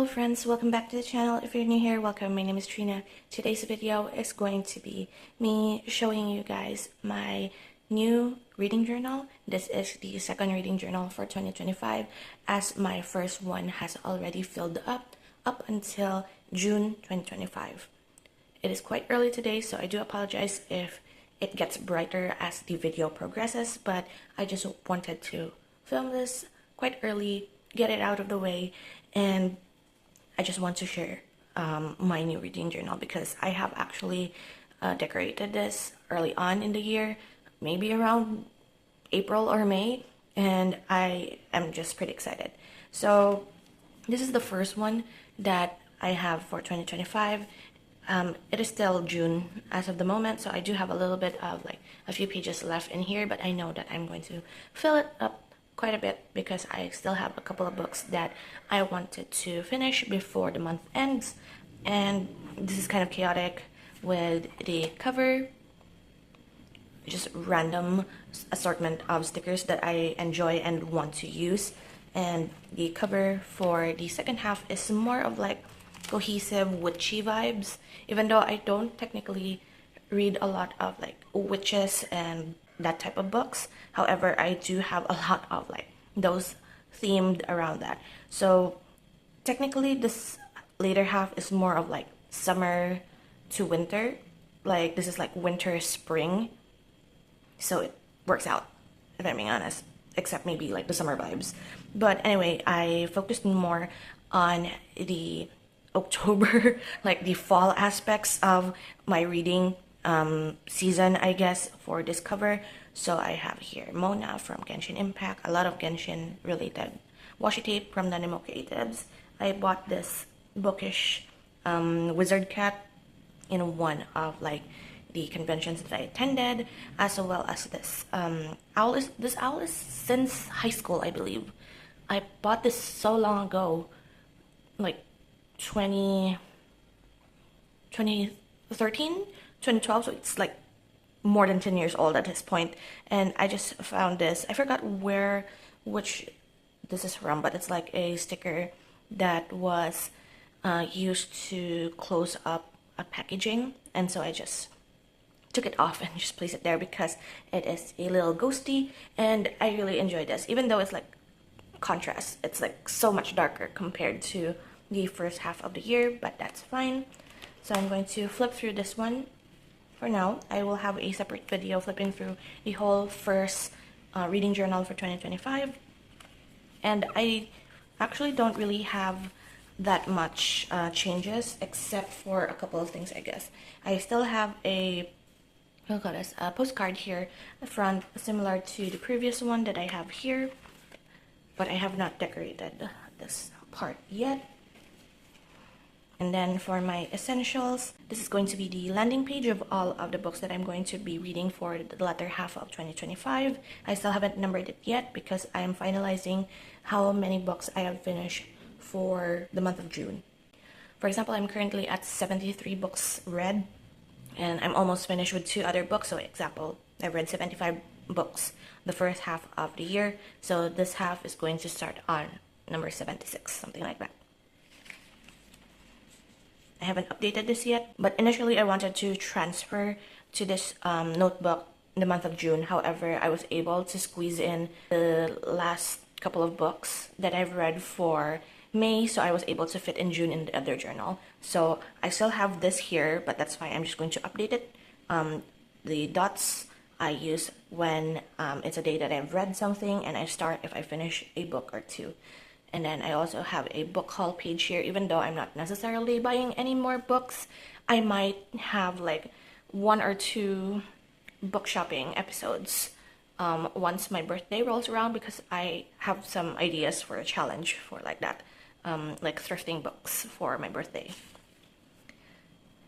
Hello friends, welcome back to the channel. If you're new here, welcome. My name is Trina. Today's video is going to be me showing you guys my new reading journal. This is the second reading journal for 2025 as my first one has already filled up until June 2025. It is quite early today, so I do apologize if it gets brighter as the video progresses, but I just wanted to film this quite early, get it out of the way, and I just want to share my new reading journal because I have actually decorated this early on in the year, maybe around April or May, and I am just pretty excited. So this is the first one that I have for 2025. It is still June as of the moment, so I do have a little bit of like a few pages left in here, but I know that I'm going to fill it up quite a bit because I still have a couple of books that I wanted to finish before the month ends. And this is kind of chaotic with the cover, just random assortment of stickers that I enjoy and want to use. And the cover for the second half is more of like cohesive witchy vibes, even though I don't technically read a lot of like witches and that type of books. However, I do have a lot of like those themed around that. So technically this later half is more of like summer to winter. Like this is like winter spring, so it works out, if I'm being honest, except maybe like the summer vibes. But anyway, I focused more on the October like the fall aspects of my reading season, I guess, for this cover. So I have here Mona from Genshin Impact, a lot of Genshin related washi tape from Nanimo Creatives. I bought this bookish wizard cat in one of like the conventions that I attended, as well as this owl. This owl is since high school, I believe. I bought this so long ago, like 2013, 2012, so it's like more than 10 years old at this point. And I just found this. I forgot which this is from, but it's like a sticker that was used to close up a packaging, and so I just took it off and just placed it there because it is a little ghosty, and I really enjoy this, even though it's like contrast. It's like so much darker compared to the first half of the year, but that's fine. So I'm going to flip through this one. For now, I will have a separate video flipping through the whole first reading journal for 2025. And I actually don't really have that much changes, except for a couple of things, I guess. I still have a postcard here at the front, similar to the previous one that I have here, but I have not decorated this part yet. And then for my essentials, this is going to be the landing page of all of the books that I'm going to be reading for the latter half of 2025. I still haven't numbered it yet because I am finalizing how many books I have finished for the month of June. For example, I'm currently at 73 books read, and I'm almost finished with 2 other books. So example, I've read 75 books the first half of the year. So this half is going to start on number 76, something like that. I haven't updated this yet, but initially I wanted to transfer to this notebook in the month of June. However, I was able to squeeze in the last couple of books that I've read for May, so I was able to fit in June in the other journal. So I still have this here, but that's fine. I'm just going to update it. The dots I use when it's a day that I've read something, and I start if I finish a book or 2. And then I also have a book haul page here. Even though I'm not necessarily buying any more books, I might have like 1 or 2 book shopping episodes once my birthday rolls around, because I have some ideas for a challenge for like that, like thrifting books for my birthday.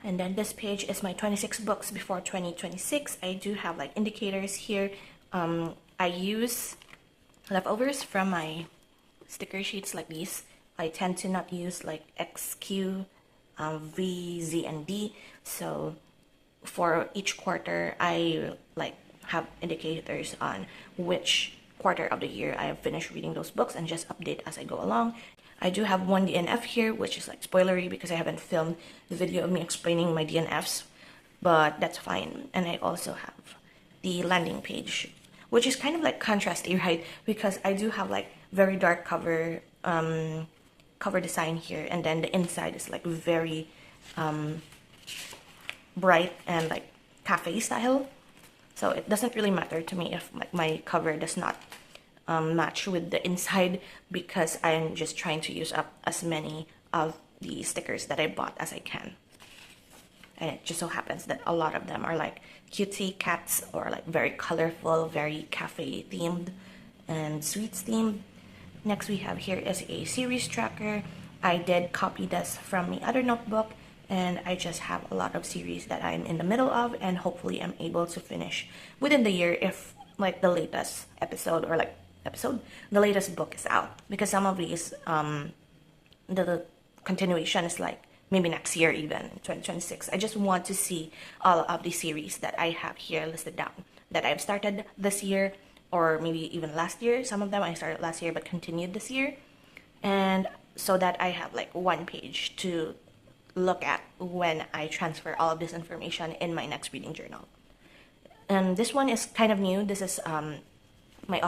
And then this page is my 26 books before 2026. I do have like indicators here. I use leftovers from my sticker sheets like these. I tend to not use like X, Q, V, Z, and D. So for each quarter, I like have indicators on which quarter of the year I have finished reading those books and just update as I go along. I do have one DNF here, which is like spoilery because I haven't filmed the video of me explaining my DNFs, but that's fine. And I also have the landing page, which is kind of like contrasty, right? Because I do have like very dark cover design here, and then the inside is like very bright and like cafe style. So it doesn't really matter to me if like my cover does not match with the inside, because I'm just trying to use up as many of the stickers that I bought as I can. And it just so happens that a lot of them are like cutesy cats, or like very colorful, very cafe themed and sweets themed. Next we have here is a series tracker. I did copy this from the other notebook, and I just have a lot of series that I'm in the middle of, and hopefully I'm able to finish within the year if like the latest the latest book is out, because some of these the continuation is like maybe next year, even 2026. I just want to see all of the series that I have here listed down that I've started this year, or maybe even last year. Some of them I started last year but continued this year, and so that I have like one page to look at when I transfer all of this information in my next reading journal. And this one is kind of new. This is my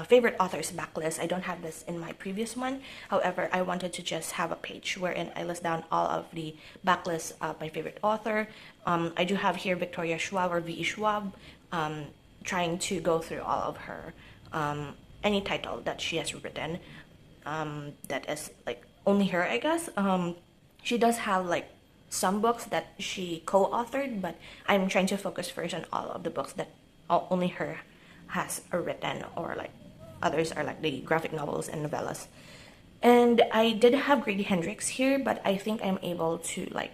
favorite author's backlist. I don't have this in my previous one. However, I wanted to just have a page wherein I list down all of the backlists of my favorite author. I do have here Victoria Schwab, or V.E. Schwab, trying to go through all of her, any title that she has written, that is like only her, I guess. She does have like some books that she co-authored, but I'm trying to focus first on all of the books that only her has written, or like others are like the graphic novels and novellas. And I did have Grady Hendrix here, but I think I'm able to like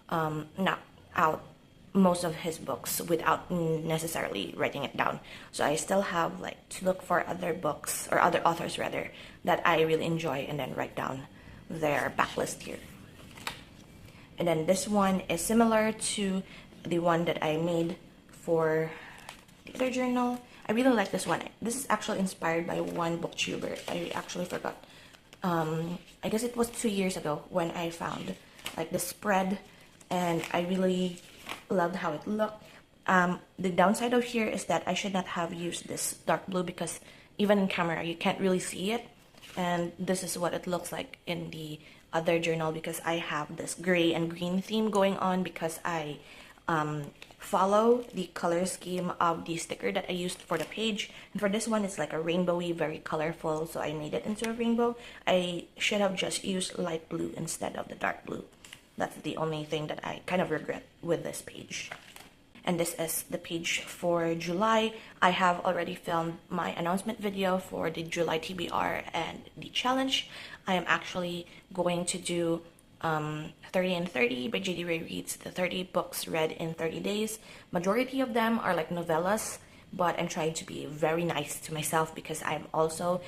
knock out most of his books without necessarily writing it down. So I still have like to look for other books, or other authors rather, that I really enjoy, and then write down their backlist here. And then this one is similar to the one that I made for the other journal. I really like this one. This is actually inspired by one booktuber. I actually forgot. I guess it was 2 years ago when I found like the spread, and I really loved how it looked. The downside of here is that I should not have used this dark blue, because even in camera you can't really see it. And this is what it looks like in the other journal, because I have this gray and green theme going on, because I follow the color scheme of the sticker that I used for the page. And for this one, it's like a rainbowy, very colorful, so I made it into a rainbow. I should have just used light blue instead of the dark blue. That's the only thing that I kind of regret with this page. And this is the page for July. I have already filmed my announcement video for the July TBR and the challenge. I am actually going to do 30 and 30 by J.D. Ray Reads, the 30 books read in 30 days. Majority of them are like novellas, but I'm trying to be very nice to myself, because I'm also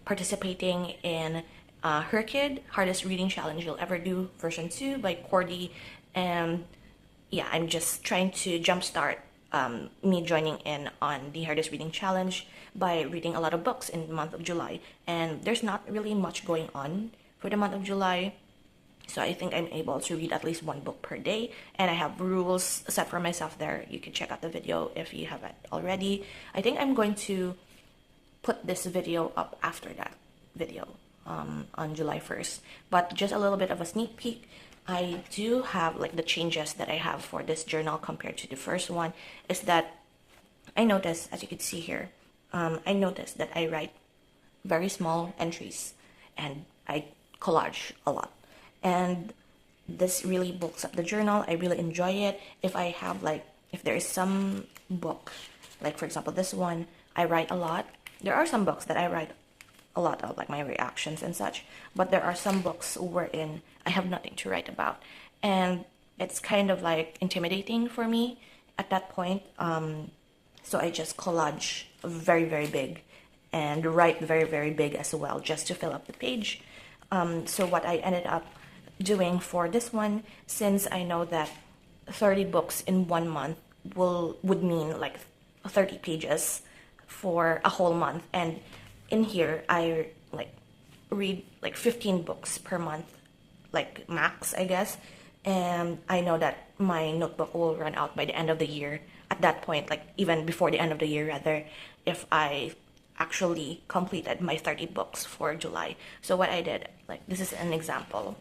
participating in Her Kid, Hardest Reading Challenge You'll Ever Do, version 2 by Cordy. And yeah, I'm just trying to jumpstart me joining in on the Hardest Reading Challenge by reading a lot of books in the month of July. And there's not really much going on for the month of July, so I think I'm able to read at least one book per day. And I have rules set for myself there. You can check out the video if you haven't already. I think I'm going to put this video up after that video on July 1st. But just a little bit of a sneak peek. I do have like the changes that I have for this journal compared to the first one is that I noticed, as you can see here, I noticed that I write very small entries and I collage a lot. And this really bulks up the journal. I really enjoy it. If I have like, if there is some book, like for example this one, I write a lot. There are some books that I write a lot of, like my reactions and such, but there are some books wherein I have nothing to write about, and it's kind of like intimidating for me at that point. So I just collage very, very big and write very, very big as well, just to fill up the page. So what I ended up doing for this one, since I know that 30 books in 1 month would mean like 30 pages for a whole month, and in here I like read like 15 books per month, like max, I guess. And I know that my notebook will run out by the end of the year. At that point, like even before the end of the year, rather, if I actually completed my 30 books for July. So what I did, like this is an example.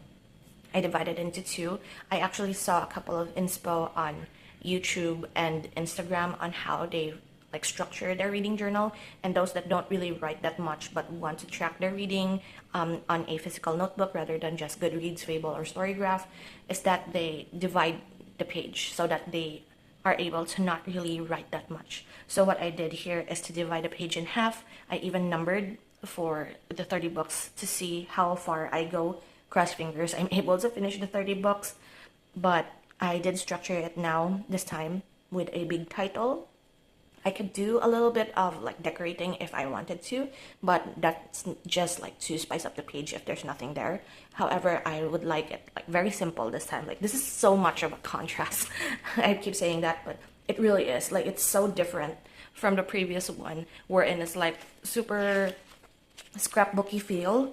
I divided into two. I actually saw a couple of inspo on YouTube and Instagram on how they like structure their reading journal, and those that don't really write that much but want to track their reading on a physical notebook rather than just Goodreads, Fable, or Storygraph, is that they divide the page so that they are able to not really write that much. So what I did here is to divide the page in half. I even numbered for the 30 books to see how far I go. Cross fingers I'm able to finish the 30 books, but I did structure it now this time with a big title. I could do a little bit of like decorating if I wanted to, but that's just like to spice up the page if there's nothing there. However, I would like it like very simple this time. Like this is so much of a contrast. I keep saying that, but it really is. Like it's so different from the previous one, wherein it's like super scrapbooky feel,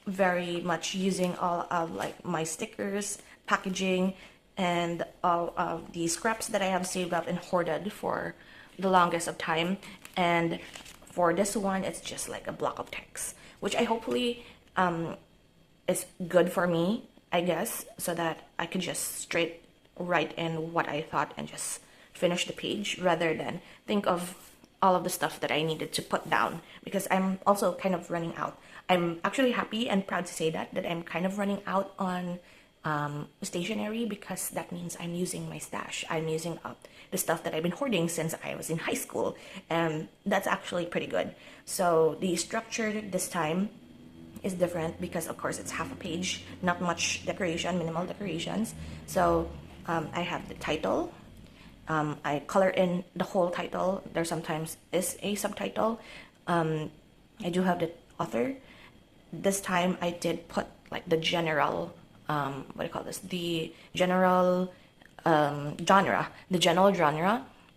very much using all of like my stickers, packaging, and all of the scraps that I have saved up and hoarded for the longest of time. And for this one, it's just like a block of text, which I hopefully is good for me, I guess, so that I could just straight write in what I thought and just finish the page rather than think of all of the stuff that I needed to put down, because I'm also kind of running out. I'm actually happy and proud to say that I'm kind of running out on stationery, because that means I'm using my stash. I'm using up the stuff that I've been hoarding since I was in high school, and that's actually pretty good. So the structure this time is different because of course it's half a page, not much decoration, minimal decorations. So I have the title. I color in the whole title. There sometimes is a subtitle. I do have the author. This time I did put like the general what do you call this? The general genre,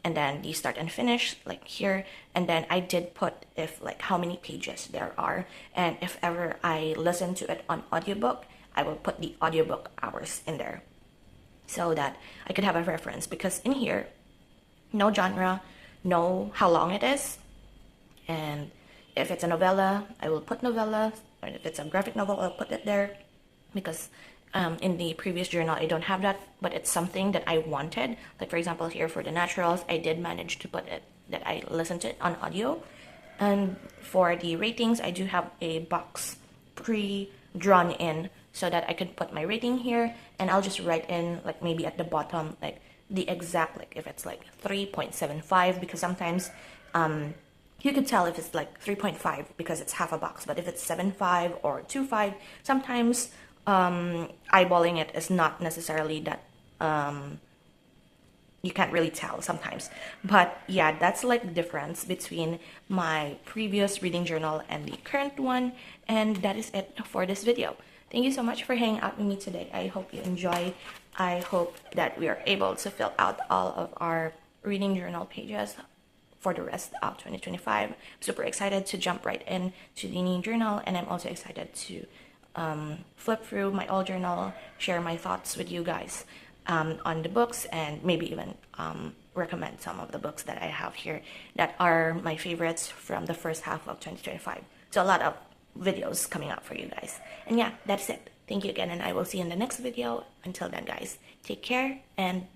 and then the start and finish, like here. And then I did put if like how many pages there are, and if ever I listen to it on audiobook, I will put the audiobook hours in there so that I could have a reference, because in here, no genre, no how long it is, and if it's a novella, I will put novella, and if it's a graphic novel, I'll put it there, because in the previous journal I don't have that, but it's something that I wanted. Like for example here for the naturals, I did manage to put it that I listened to it on audio. And for the ratings, I do have a box pre-drawn in so that I could put my rating here, and I'll just write in like maybe at the bottom like the exact, like if it's like 3.75, because sometimes you could tell if it's like 3.5 because it's half a box, but if it's 7.5 or 2.5, sometimes eyeballing it is not necessarily that you can't really tell sometimes. But yeah, that's like the difference between my previous reading journal and the current one. And that is it for this video. Thank you so much for hanging out with me today. I hope you enjoy. I hope that we are able to fill out all of our reading journal pages for the rest of 2025. I'm super excited to jump right in to the new journal, and I'm also excited to flip through my old journal, share my thoughts with you guys on the books, and maybe even recommend some of the books that I have here that are my favorites from the first half of 2025. So a lot of videos coming up for you guys. And yeah, that's it. Thank you again, and I will see you in the next video. Until then, guys, take care and